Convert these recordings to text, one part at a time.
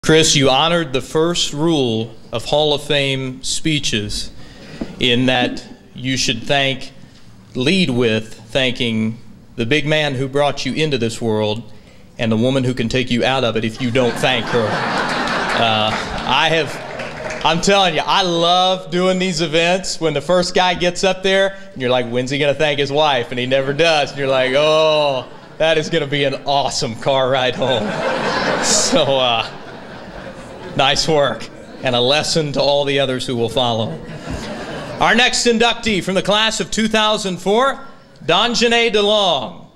Chris, you honored the first rule of Hall of Fame speeches in that you should lead with thanking the big man who brought you into this world and the woman who can take you out of it if you don't thank her. I'm telling you, I love doing these events when the first guy gets up there and you're like, when's he going to thank his wife? And he never does. And you're like, oh, that is going to be an awesome car ride home. So, nice work, and a lesson to all the others who will follow. Our next inductee from the class of 2004, HCSD DeLong.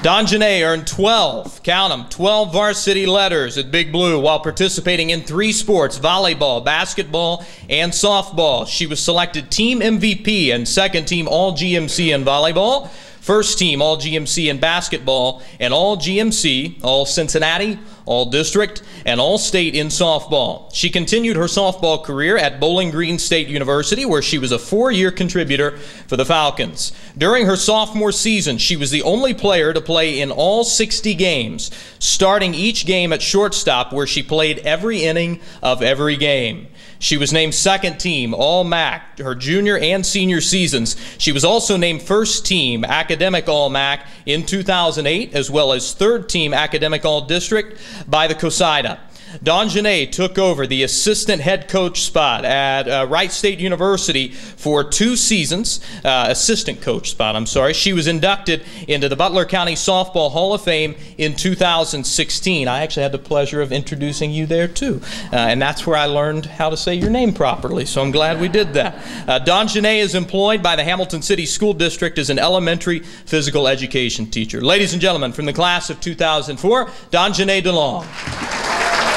HCSD earned 12, count them, 12 varsity letters at Big Blue while participating in 3 sports, volleyball, basketball, and softball. She was selected Team MVP and second team All-GMC in volleyball, first team All-GMC in basketball, and All-GMC, All-Cincinnati, All-District, and All-State in softball. She continued her softball career at Bowling Green State University, where she was a 4-year contributor for the Falcons. During her sophomore season, she was the only player to play in all 60 games, starting each game at shortstop, where she played every inning of every game. She was named second team All-MAC her junior and senior seasons. She was also named first team Academic All-MAC in 2008, as well as third team Academic All-District by the COSIDA. HCSD took over the assistant head coach spot at Wright State University for 2 seasons, assistant coach spot, I'm sorry. She was inducted into the Butler County Softball Hall of Fame in 2016. I actually had the pleasure of introducing you there too, and that's where I learned how to say your name properly, so I'm glad we did that. HCSD is employed by the Hamilton City School District as an elementary physical education teacher. Ladies and gentlemen, from the class of 2004, HCSD DeLong.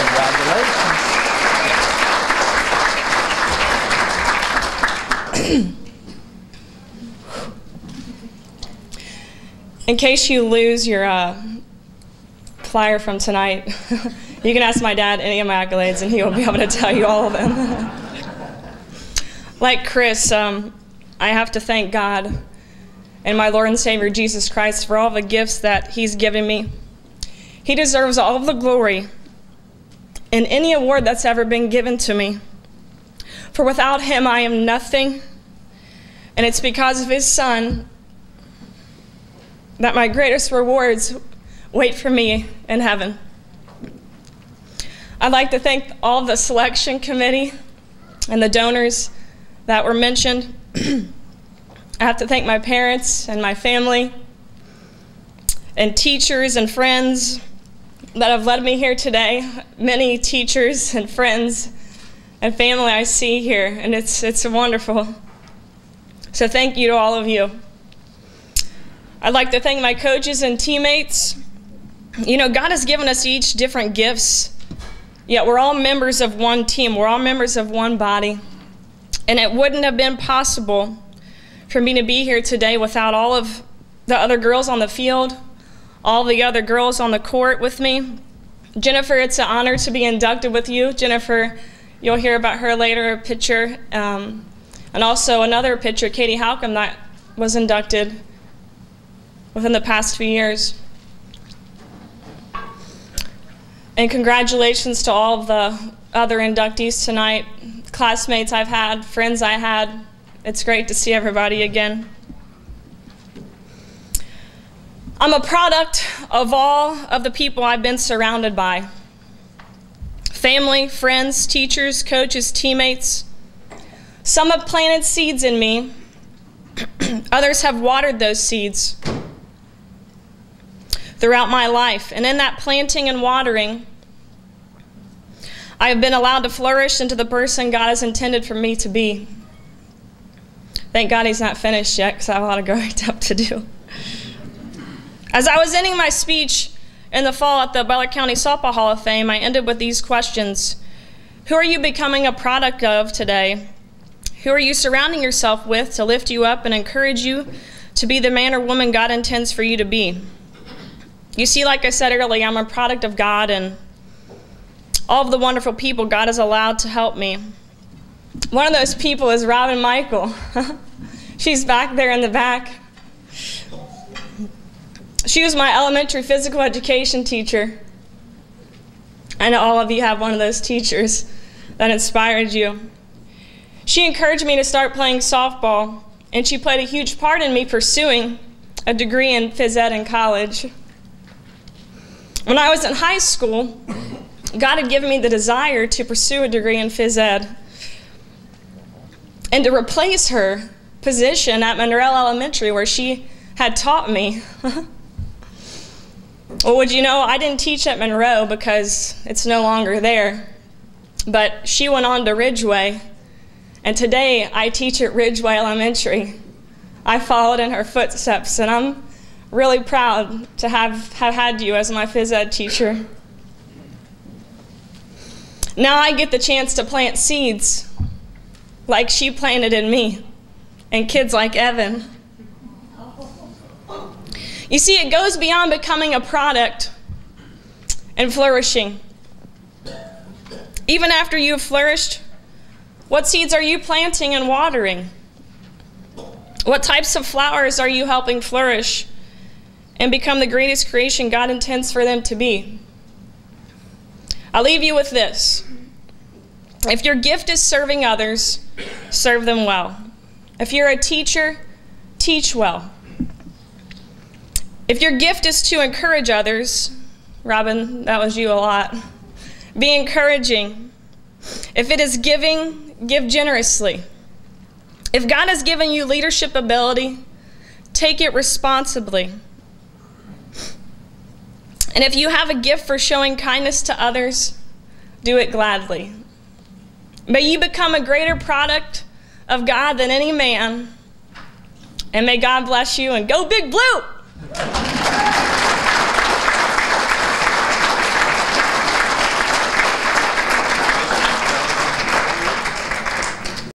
Congratulations. In case you lose your flyer from tonight, you can ask my dad any of my accolades and he will be able to tell you all of them. Like Chris, I have to thank God and my Lord and Savior Jesus Christ for all the gifts that He's given me. He deserves all of the glory in any award that's ever been given to me. For without Him, I am nothing. And it's because of His Son that my greatest rewards wait for me in heaven. I'd like to thank all the selection committee and the donors that were mentioned. I have to thank my parents and my family and teachers and friends that have led me here today. Many teachers and friends and family I see here, and it's wonderful. So thank you to all of you. I'd like to thank my coaches and teammates. You know, God has given us each different gifts, yet we're all members of one team. We're all members of one body. And it wouldn't have been possible for me to be here today without all of the other girls on the field, all the other girls on the court with me. Jennifer, it's an honor to be inducted with you. Jennifer, you'll hear about her later, a picture. And also another picture, Katie Halcomb, that was inducted within the past few years. And congratulations to all of the other inductees tonight, classmates I've had, friends I had. It's great to see everybody again. I'm a product of all of the people I've been surrounded by. Family, friends, teachers, coaches, teammates. Some have planted seeds in me. Others have watered those seeds throughout my life. And in that planting and watering, I have been allowed to flourish into the person God has intended for me to be. Thank God He's not finished yet, because I have a lot of growing up to do. As I was ending my speech in the fall at the Butler County Softball Hall of Fame, I ended with these questions. Who are you becoming a product of today? Who are you surrounding yourself with to lift you up and encourage you to be the man or woman God intends for you to be? You see, like I said earlier, I'm a product of God and all of the wonderful people God has allowed to help me. One of those people is Robin Michael. She's back there in the back. She was my elementary physical education teacher. I know all of you have one of those teachers that inspired you. She encouraged me to start playing softball, and she played a huge part in me pursuing a degree in phys ed in college. When I was in high school, God had given me the desire to pursue a degree in phys ed and to replace her position at Monroe Elementary where she had taught me. Well, would you know, I didn't teach at Monroe because it's no longer there, but she went on to Ridgeway, and today I teach at Ridgeway Elementary. I followed in her footsteps, and I'm really proud to have had you as my phys ed teacher. Now I get the chance to plant seeds like she planted in me, and kids like Evan. You see, it goes beyond becoming a product and flourishing. Even after you've flourished, what seeds are you planting and watering? What types of flowers are you helping flourish and become the greatest creation God intends for them to be? I'll leave you with this. If your gift is serving others, serve them well. If you're a teacher, teach well. If your gift is to encourage others, Robin, that was you a lot, be encouraging. If it is giving, give generously. If God has given you leadership ability, take it responsibly. And if you have a gift for showing kindness to others, do it gladly. May you become a greater product of God than any man. And may God bless you, and go Big Blue!